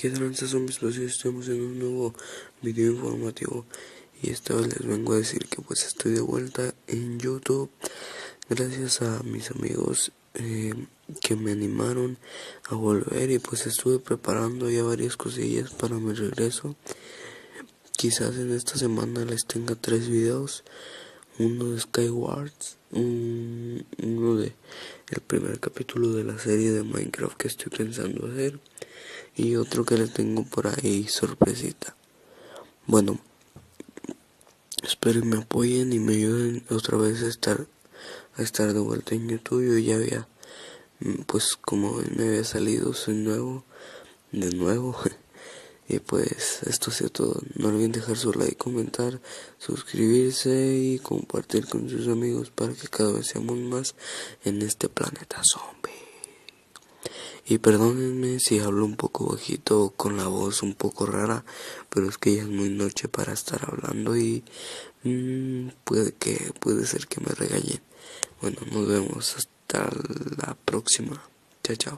¿Qué tranza zombies? Pues hoy estamos en un nuevo video informativo y esta vez les vengo a decir que pues estoy de vuelta en YouTube gracias a mis amigos que me animaron a volver, y pues estuve preparando ya varias cosillas para mi regreso. Quizás en esta semana les tenga 3 videos: uno de Skyward, uno de el primer capítulo de la serie de Minecraft que estoy pensando hacer, y otro que les tengo por ahí sorpresita. Bueno, espero que me apoyen y me ayuden otra vez a estar de vuelta en YouTube. Yo ya había, pues como me había salido, soy nuevo, de nuevo. Y pues esto ha sido todo. No olviden dejar su like, comentar, suscribirse y compartir con sus amigos para que cada vez seamos más en este planeta zombie. Y perdónenme si hablo un poco bajito o con la voz un poco rara, pero es que ya es muy noche para estar hablando y puede ser que me regañen. Bueno, nos vemos hasta la próxima. Chao, chao.